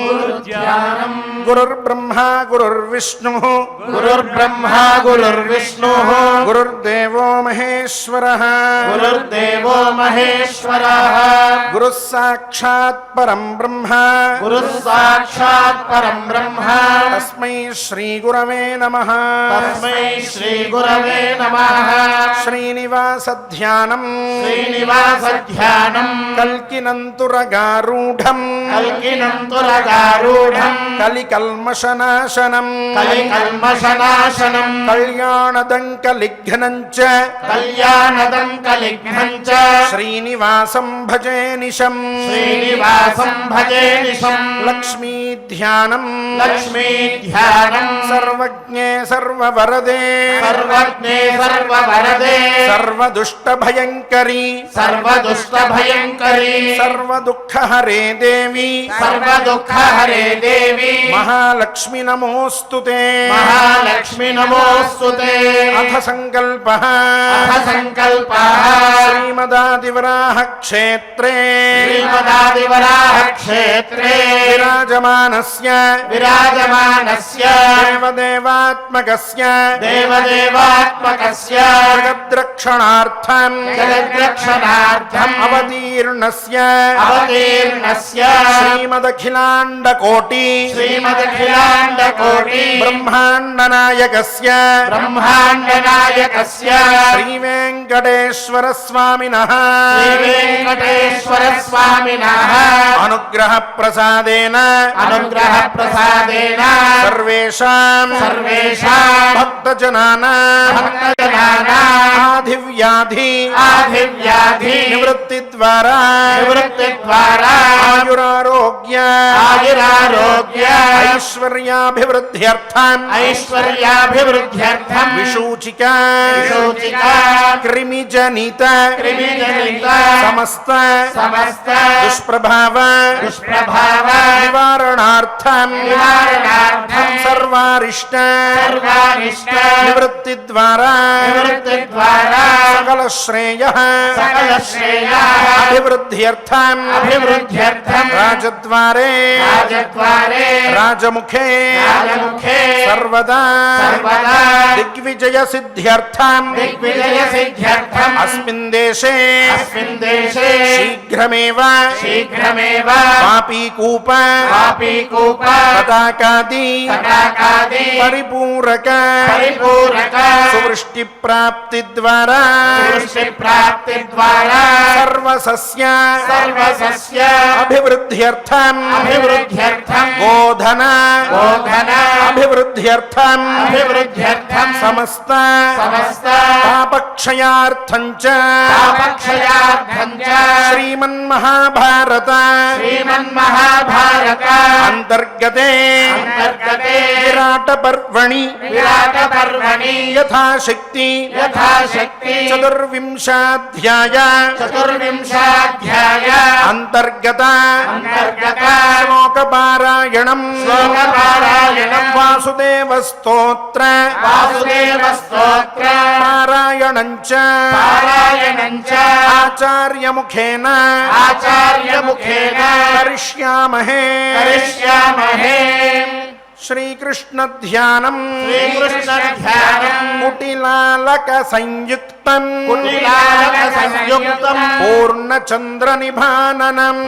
గురుర్ధ్యానం గురుర్బ్రహ్మా గురుర్విష్ణుః గురుర్దేవో మహేశ్వరః గురుః సాక్షాత్ పరం బ్రహ్మ తస్మై శ్రీ గురవే నమః శ్రీనివాస ధ్యానం కల్కినంతురగారూఢం కలికల్మషనాశనం కళ్యాణదంకలిఘ్నం చ శ్రీనివాసం భజే నిశం లక్ష్మీ ధ్యానం సర్వజ్ఞే సర్వవరదే సర్వదుష్టభయంకరీ సర్వదుఃఖహరే దేవి మహాలక్ష్మి నమోస్తుతే అథ సంకల్పః శ్రీమదాదివరాహ క్షేత్రే విరాజమానస్య దేవదేవాత్మకస్య జగద్రక్షణార్థం అవతీర్ణస్య శ్రీమదఖిలాండకోటి బ్రహ్మాండనాయకస్య శ్రీవేంకటేశ్వర స్వామినః అనుగ్రహ ప్రసాదేన సర్వేషాం భక్తజనానాం ఆధివ్యాధి నివృత్తి ద్వారా ఆయురారోగ్య ఐశ్వర్యాభివృద్ధ్యర్థం విశూచిక క్రిమిజనిత సమస్త దుష్ప్రభావ నివారణార్థం సర్వారిష్ట నివృత్తి ద్వారా సకల శ్రేయ అభివృద్ధ్యర్థం రాజద్వారే రాజముఖే సర్వదా దిగ్విజయ సిద్ధ్యర్థం అస్మిన్ దేశే శీఘ్రమేవ పాపీకూప పతాకాది పరిపూరక సువృష్టి ప్రాప్తి ద్వారా సర్వసస్య అభివృద్ధ్యర్థం గోధన అభివృద్ధ్యర్థం సమస్త పాపక్షయార్థం చ శ్రీమన్మహాభారత అంతర్గతే విరాట పర్వణి యథాశక్తి చతుర్వింశాధ్యాయ అంతర్గత శ్లోకపారాయణం వాసుదేవ స్తోత్ర పారాయణం చ ఆచార్యముఖేన కరిష్యామహే శ్రీకృష్ణ ధ్యానం కుటిలాలక సంయుక్తం పూర్ణచంద్ర నిభాననం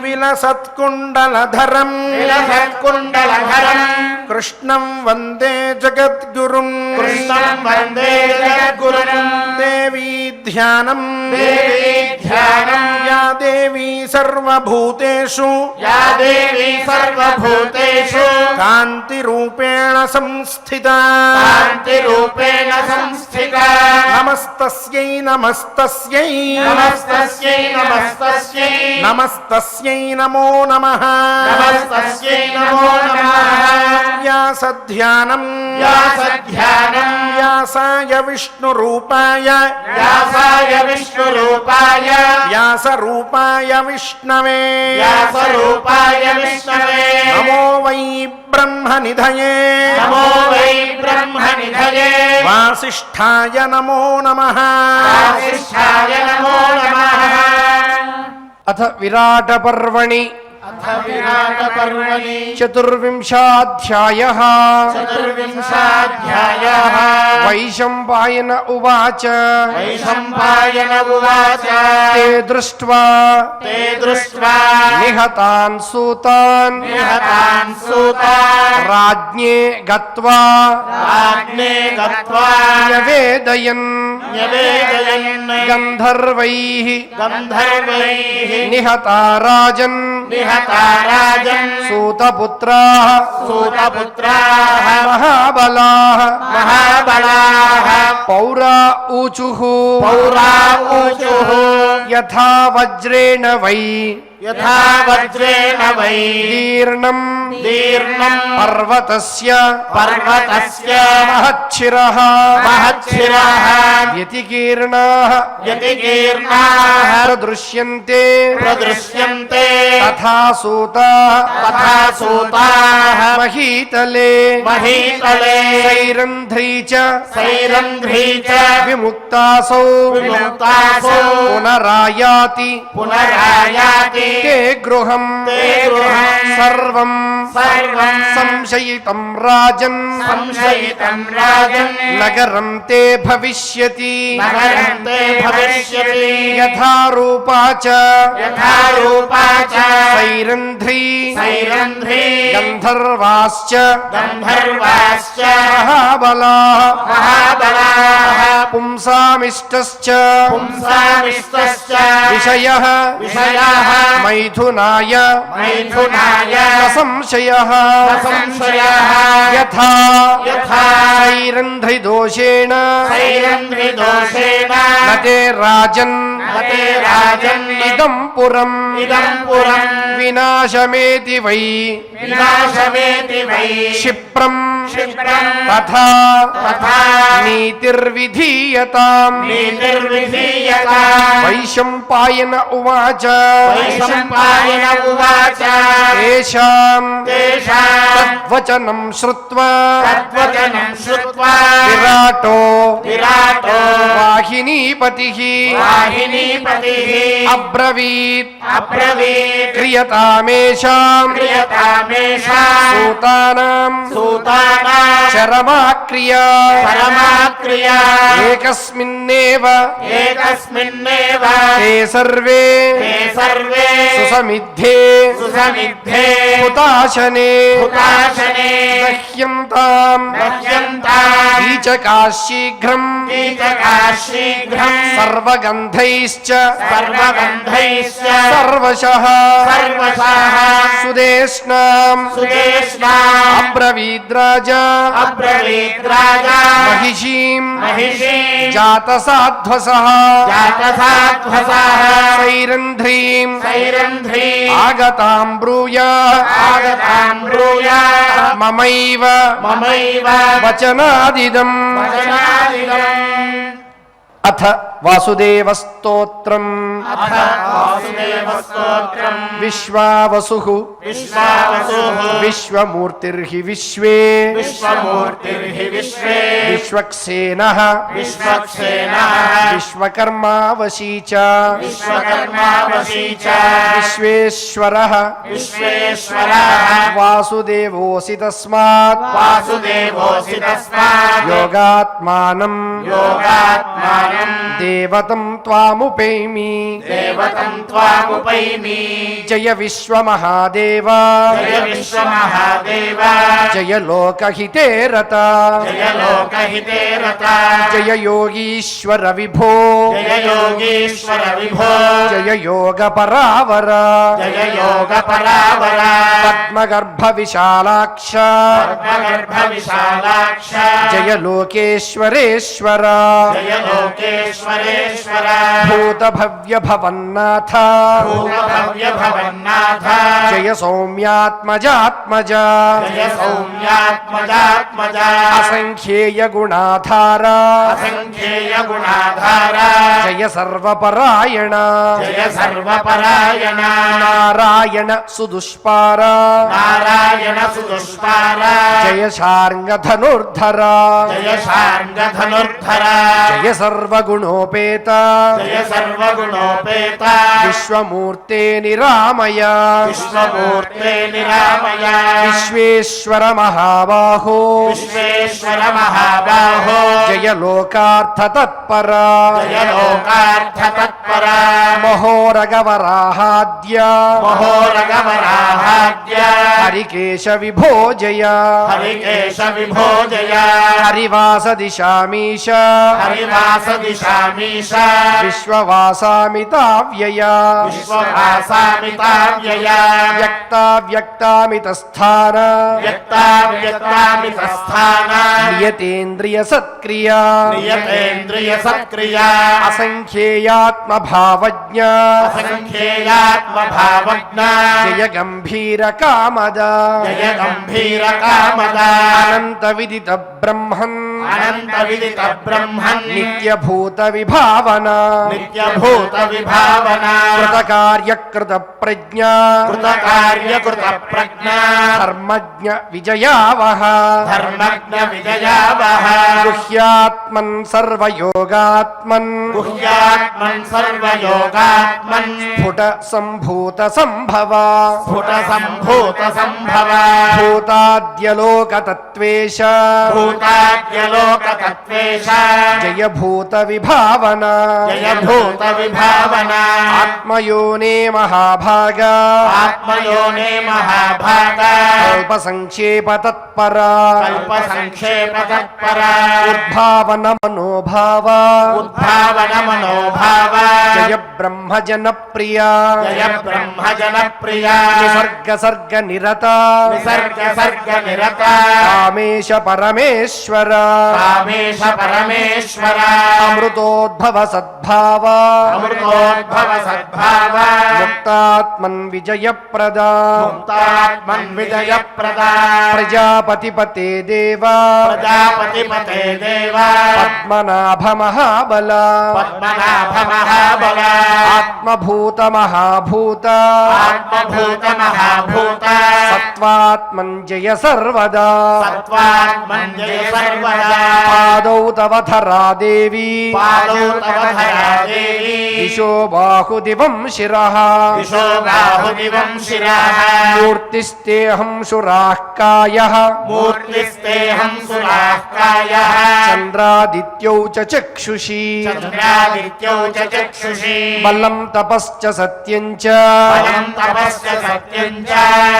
విలసత్కుండలధరం కృష్ణం వందే జగద్గురుం దేవీ ధ్యానం యా దేవీ సర్వభూతేషు కాంతిరూపేణ సంస్థితా నమస్తస్యై నమస్తస్యై నమస్తస్యై నమో నమః వ్యాసధ్యానం వ్యాసాయ విష్ణురూపాయ వ్యాసరూపాయ విష్ణవే నమో వై బ్రహ్మనిధయే వాసిష్ఠాయ నమో నమః అథ విరాట పర్వణి చతుర్వింశాధ్యాయః వైశంపాయన ఉవాచ తే దృష్ట్వా నిహతాన్ సూతాన్ రాజ్ఞే గత్వా న్యవేదయన్ గంధర్వైః నిహతా రాజన్ సూతపుత్రాః మహాబలాః పౌరా ఊచుః యథా వజ్రేణ వై దీర్ణం పర్వతస్య మహచ్చిరః వ్యతికీర్ణాః ప్రదృశ్యంతే తథా సూతాః మహీతలే సైరంధ్రీ చ విముక్తాసౌ పునరాయాతి తే గృహం సర్వం సంశయితం రాజన్ నగరం తే భవిష్యతి యథారూపా చ సైరంధ్రీ గంధర్వాశ్చ మహాబలాః పుంసామిష్టశ్చ విషయః మైథునాయ సంశయః యథా సైరంధ్రిదోషేణ నతే రాజన్ ఇదం పురం వినాశమేతి వై క్షిప్రం తథా నీతిర్విధీయతాం వైశంపాయన ఉవాచ తేషాం తద్వచనం శ్రుత్వా విరాటో వాహినీపతిః అబ్రవీత్ క్రియతామేషాం సూతానాం చరమాక్రియా ఏకస్మిన్నేవ తే సర్వే సుసమిద్ధే హుతాశనే దహ్యంతాం కీచకాః శీఘ్రం సర్వగంధైశ్చ సర్వశః సుదేష్ణాం అబ్రవీద్రాజా మహిషీం జాతసాధ్వసః సైరంధ్రీం ఆగతాం బ్రూయాత్ మమైవ వచనాదిదం అథ వాసుదేవస్తోత్రం విశ్వావసుః విశ్వమూర్తిర్హి విశ్వే విశ్వక్సేనః విశ్వకర్మావశీ చ విశ్వేశ్వరః వాసుదేవోసి తస్మాత్ యోగాత్మానం దేవతం త్వాముపైమి జయ విశ్వమహాదేవ జయ లోకహితే రత జయ యోగీశ్వర విభో జయ యోగ పరావర పద్మగర్భ విశాలాక్ష జయ లోకేశ్వరేశ్వర భూత భవ్య భవన్నాథ జయ సౌమ్యాత్మజాత్మజ అసంఖ్యేయ గుణాధార జయ సర్వపరాయణ నారాయణ సుదుష్పార జయ శార్ంగధనుర్ధర జయ సర్వగుణోపేత విశ్వోపేత విశ్వమూర్తే నిరామయ విశ్వమూర్తే నిరామయ విశ్వేశ్వర మహాబాహో విశ్వేశ్వర మహాబాహో జయ లోకార్థ తత్పర జయ లోకార్థ తత్పర మహోరగవరాహాద్య మహోరగవరాహాద్య హరికేశ విభో జయ హరికేశ విభో జయ హరివాస దిశామీశ హరివాస దిశామీశ విశ్వవాసామితావ్యయ విశ్వవాసామితావ్యయ వ్యక్తావ్యక్తామిత స్థాన వ్యక్తావ్యక్తామిత స్థాన నియతేంద్రియ సత్క్రియ నియతేంద్రియ సత్క్రియ అసంఖ్యేయాత్మ భావజ్ఞ అసంఖ్యేయాత్మ భావజ్ఞ జయ గంభీర కామద జయ గంభీర కామద అనంత విదిత బ్రహ్మన్ అనంత విదిత బ్రహ్మన్ నిత్యభూత విభావన నిత్యభూత విభావన కృత కార్యకృత ప్రజ్ఞ కృత కార్యకృత ప్రజ్ఞ ధర్మజ్ఞ విజయావహ ధర్మజ్ఞ విజయావహ గుహ్యాత్మన్ సర్వయోగాత్మన్ గుహ్యాత్మన్ సర్వయోగాత్మన్ స్ఫుట సంభూత సంభవ స్ఫుట సంభూత సంభవ భూతాద్యలోకతత్వేష భూతాద్యలోక తత్వేష జయ భూత విభావన జయ భూత విభావన ఆత్మయోనే మహాభాగ ఆత్మయోనే మహాభాగ కల్ప సంక్షేప తత్పర కల్ప సంక్షేప తత్పర ఉద్భావన మనోభావ ఉద్భావన మనోభావ జయ బ్రహ్మ జన ప్రియ జయ బ్రహ్మ జన ప్రియ నిసర్గ సర్గ నిరత నిసర్గ సర్గ నిరత కామేశ పరమేశ్వర కామేశ పరమేశ్వర అమృతోద్భవ సద్భావ అమృతోద్భవ సద్భావ ముక్తాత్మన్ విజయప్రద ముక్తాత్మన్ విజయప్రద ప్రజాపతిపతే దేవ ప్రజాపతిపతే దేవ పద్మనాభ మహాబల పద్మనాభ మహాబల ఆత్మభూత మహాభూత ఆత్మభూత మహాభూత సత్వాత్మన్ జయ సర్వదా సత్వాత్మన్ జయ సర్వదా పాదౌ తవ ధరా దేవి పాదౌ తవ ధరా దేవి దిశో బాహుదివం శిరః దిశో బాహుదివం శిరః మూర్తిస్తేహం శురాః కాయః మూర్తిస్తేహం సురాః కాయః చంద్రాదిత్యౌ చ చక్షుషి చంద్రాదిత్యౌ చ చక్షుషి బలం తపశ్చ సత్యం చ బలం తపశ్చ సత్యం చ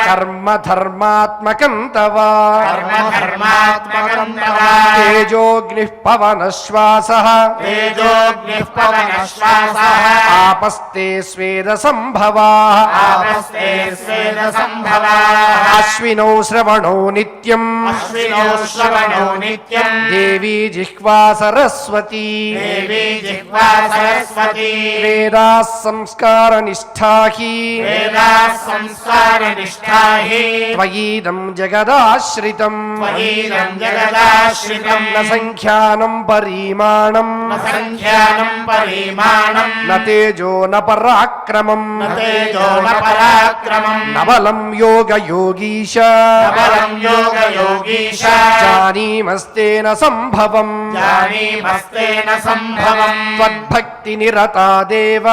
కర్మ ధర్మాత్మకం తవ కర్మ ధర్మాత్మకం తవ తేజోగ్నిః పవన శ్వాసః తేజోగ్నిః పవన శ్వాసః ఆపస్తే స్వేద సంభవాః ఆపస్తే స్వేద సంభవాః అశ్వినౌ శ్రవణో నిత్యం అశ్వినో శ్రవణో నిత్యం దేవీ జిహ్వా సరస్వతీ దేవీ జిహ్వా సరస్వతీ వేదా సంస్కార నిష్ఠా హి వేదా సంస్కార నిష్ఠా హి త్వయీదం జగదాశ్రితం త్వయీదం జగదాశ్రితం న సంఖ్యానం పరీమాణం న సంఖ్యానం పరిమాణం న తేజో న పరాక్రమం న తేజో న పరాక్రమం న బలం యోగ యోగీశ న బలం యోగ యోగీశ జానీమస్తేన సంభవం జానీమస్తేన సంభవం త్వద్భక్తి నిరతా దేవ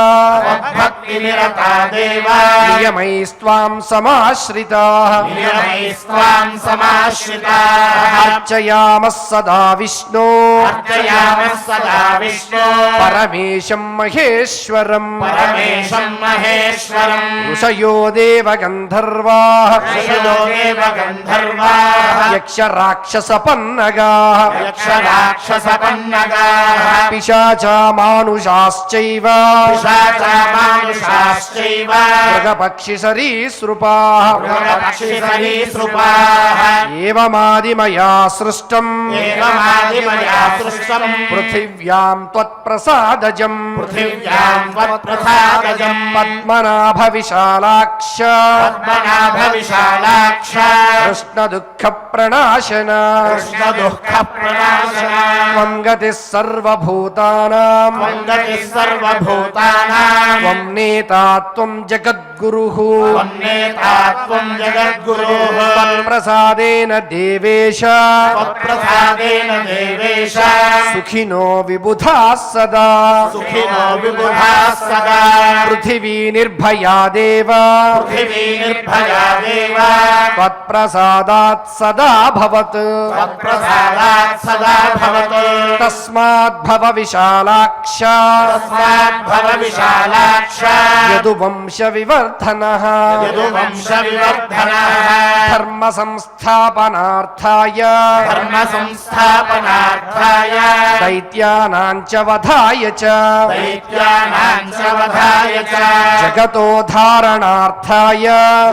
భక్తి నిరతా దేవ నియమైస్త్వాం సమాశ్రితాః నియమైస్త్వాం సమాశ్రితాః అర్చయామः సదా విష్ణో అర్చయామः సదా విష్ణో పరమేశం మహేశ్వరం పరమేశం మహేశ్వరం ఋషయో దేవ గంధర్వా ఋషయో దేవ గంధర్వాః యక్ష రాక్షస పన్నగాః యక్ష రాక్షస పన్నగాః పిశాచా మానుషాశ్చైవ పిశాచా మానుషాశ్చైవ మృగపక్షి సరీసృపాః మృగపక్షి సరీసృపాః ఏవమాదిమయా సృష్టం ఏవమాదిమయా సృష్టం పృథివ్యాం త్వత్ప్రసాదజం పృథివ్యాం త్వత్ప్రసాదజం పద్మనాభ విశాలాక్ష పద్మనాభ విశాలాక్ష కృష్ణ దుఃఖ ప్రణాశన కృష్ణ దుఃఖ ప్రణాశన త్వం గతిః సర్వభూతానాం త్వం గతిః సర్వభూతానాం త్వం నేతా త్వం జగద్గురు జగద్గురుః त्वन्नेतात्वं जगद्गुरोः తత్ప్రసాదేన దేవేశ त्वत्प्रसादेन देवेश సుఖినో విబుధాः సదా सुखिनो विबुधाः सदा పృథివీ నిర్భయా దేవ पृथिवी निर्भया देव త్వత్ప్రసాదాత్ సదా భవత్ त्वत्प्रसादात् सदा भवतु తస్మాద్భవ విశాలాక్ష तस्माद्भव विशालाक्ष యదువంశ వివర్ధనః यदुवंशविवर्धनः ధర్మ సంస్థాపనార్థాయ धर्म संस्थापनार्थाय దైత్యానాం చ వధాయ చ दैत्यानां च वधाय च జగతోధారణార్థాయ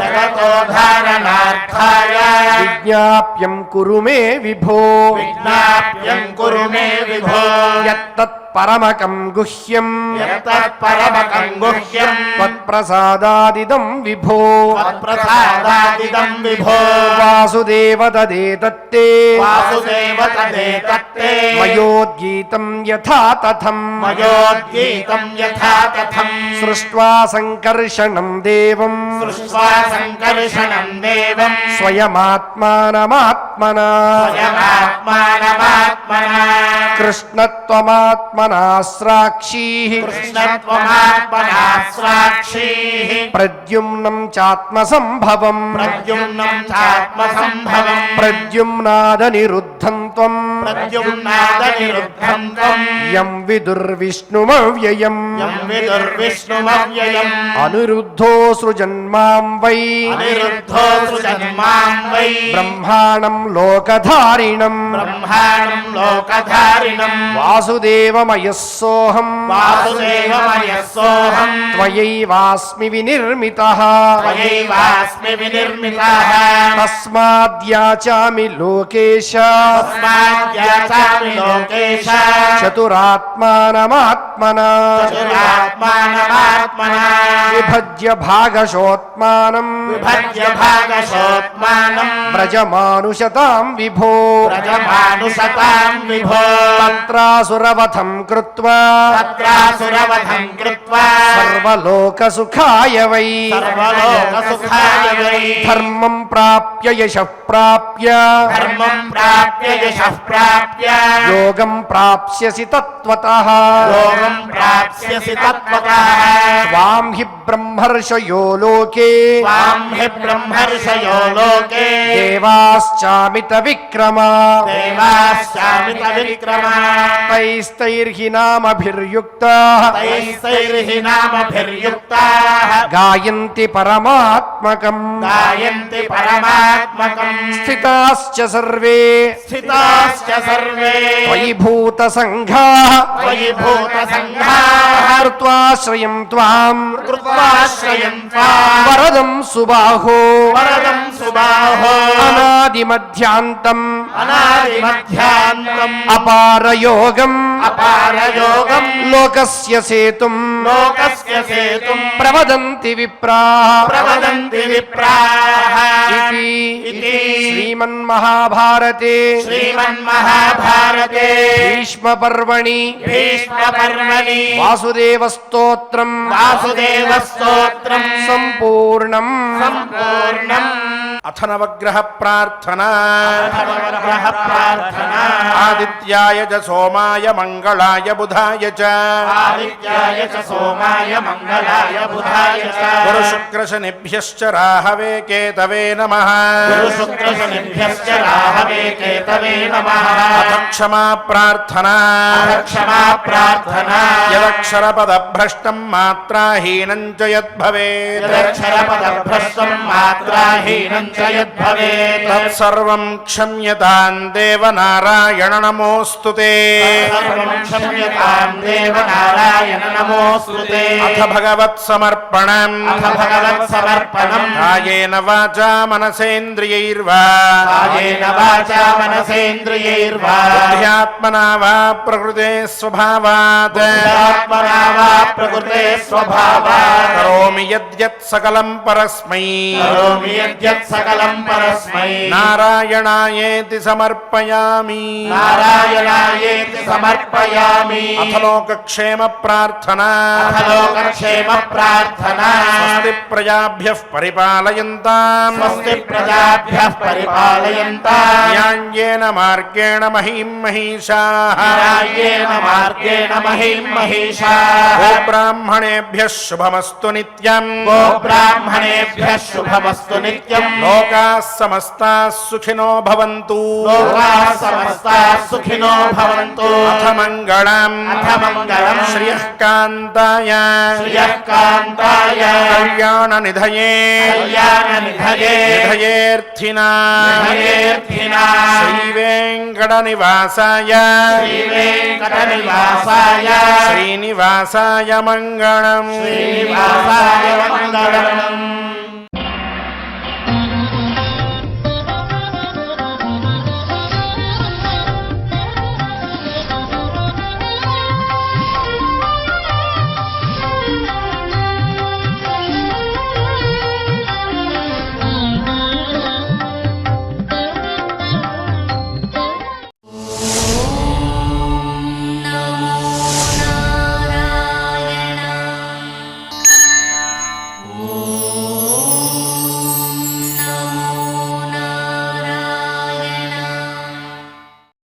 जगतोद्धारणार्थाय విజ్ఞాప్యం కురు మే విభో विज्ञाप्यं कुरु मे विभो యత్తత్ పరమకం గుహ్యం यत्तत्परमकं गुह्यं త్వత్ప్రసాదాదిదం విభో त्वत्प्रसादादिदं विभो వాసుదేవ తదేతత్తే वासुदेव तदेतत्ते మయోద్గీతం యథా తథం मयोद्गीतं यथा कथम् సృష్ట్వా సంకర్షణం దేవం सृष्ट्वा सङ्कर्षणं देवं స్వయమాత్మానమాత్మనా स्वयमात्मानमात्मना కృష్ణత్వమాత్మనా సాక్షీ कृष्णत्वमात्मना साक्षीः ప్రద్యుమ్నం చాత్మసంభవం प्रद्युम्नं चात्मसम्भवम् ప్రద్యుమ్నాదనిరుద్ధం త్వం प्रद्युम्नादनिरुद्धं त्वम् యం విదుర్విష్ణుమవ్యయం यं विदुर्विष्णुमव्ययम् అనిరుద్ధో సృజన్మాం వై अनिरुद्धो सृजन्मां वै బ్రహ్మాణం లోకధారిణం ब्रह्माणं लोकधारिणम् వాసుదేవమయస్సోహం वासुदेवमयः सोऽहम् త్వయైవాస్మి వినిర్మితః त्वयैवास्मि विनिर्मितः తస్మాద్యాచామి లోకేశ तस्माद्याचामि लोकेश చతురాత్మానమాత్మనా चतुरात्मानमात्मना విభజ్య భాగశోత్మానం विभज्य भागशोत्मानम् వ్రజమానుషతాం విభో व्रजमानुषतां विभो తత్రాసురవధం కృత్వా तत्रासुरवधं कृत्वा సర్వలోకసుఖాయ వై सर्वलोकसुखाय वै ధర్మం ప్రాప్య యశః ప్రాప్య धर्मं प्राप्य यशः प्राप्य యోగం ప్రాప్స్యసి తత్వతః योगं प्राप्स्यसि तत्त्वतः త్వాం హి బ్రహ్మర్షయో లోకే त्वां हि ब्रह्मर्षयो लोके దేవాశ్చామిత విక్రమా देवाश्चामित विक्रमा తైస్తైర్హి నామభిర్యుక్త तैस्तैर्हि नामभिर्युक्ताः గాయంతి పరమాత్మకం गायन्ति परमात्मकम् స్థితాశ్చ సర్వే स्थिताश्च सर्वे త్వయి భూత సంఘాః त्वयि भूतसङ्घाः కృత్వాశ్రయం త్వాం कृत्वाश्रयम् त्वाम् వరదం సుబాహో वरदम् सुबाहो అనాదిమధ్యాంతం अनादिमध्यान्तम् అపారయోగం अपारयोगम् లోకస్య సేతుం लोकस्य सेतुम् ప్రవదంతి విప్రాః प्रवदन्ति विप्राः इति శ్రీమన్మహాభారతే श्रीमन्महाभारते భీష్మపర్వణి भीष्मपर्वणि వాసుదేవస్తోత్రం वासुदेवस्तोत्रम् సంపూర్ణం सम्पूर्णम् అథ నవగ్రహ ప్రార్థన नवग्रह प्रार्थना ఆదిత్యాయ చ సోమాయ మంగళాయ బుధాయ చ आदित्याय च सोमाय मङ्गलाय बुधाय च గురుశుక్రశనిభ్యశ్చ రాహవే కేతవే నమః गुरुशुक्रशनिभ्यश्च राहवे केतवे नमः అథ క్షమా ప్రార్థన क्षमा प्रार्थना యదక్షరపదభ్రష్టం మాత్రాహీనం చ యద్భవేత్ यदक्षरपदभ्रष्टम् मात्राहीनम् च यद्भवेत् తత్సర్వం క్షమ్యతాం దేవ నారాయణ నమోऽस्तु తే सर्वं क्षम्यताम् देव नारायण नमोऽस्तु ते అథ భగవత్సమర్పణం अथ भगवत्समर्पणम् కాయేన వాచా మనసేంద్రియైర్వా कायेन वाचा मनसेन्द्रियैर्वा బుద్ధ్యాత్మనా వా ప్రకృతే స్వభావాత్ आत्मना वा प्रकृते स्वभावात् కరోమి యద్యత్ సకలం పరస్మై करोमि यद्यत् सकलं परस्मै नारायणायेति समर्पयामि नारायणायेति समर्पयामि अथ लोकक्षेम प्रार्थना लोकक्षेम प्रार्थना स्वस्ति प्रजाभ्यः परिपालयन्ताम् स्वस्ति प्रजाभ्यः परिपालयन्ताम् न्याय्येन मार्गेण महीं महिषाः न्याय्येन मार्गेण महीं महिषाः ब्राह्मणेभ्यः शुभमस्तु नित्यम् गोब्राह्मणेभ्यः शुभमस्तु नित्यम् लोकाः समस्ताः सुखिनो भवन्तु लोकाः समस्ताः सुखिनो भवन्तु अथ मङ्गलम् श्रियः कान्ताय श्रियः कान्ताय कल्याणनिधये निधयेऽर्थिना श्रीवेङ्कटनिवासाय श्रीवेङ्कटनिवासाय श्रीनिवासाय मङ्गलम् श्रीनिवासाय मङ्गलम्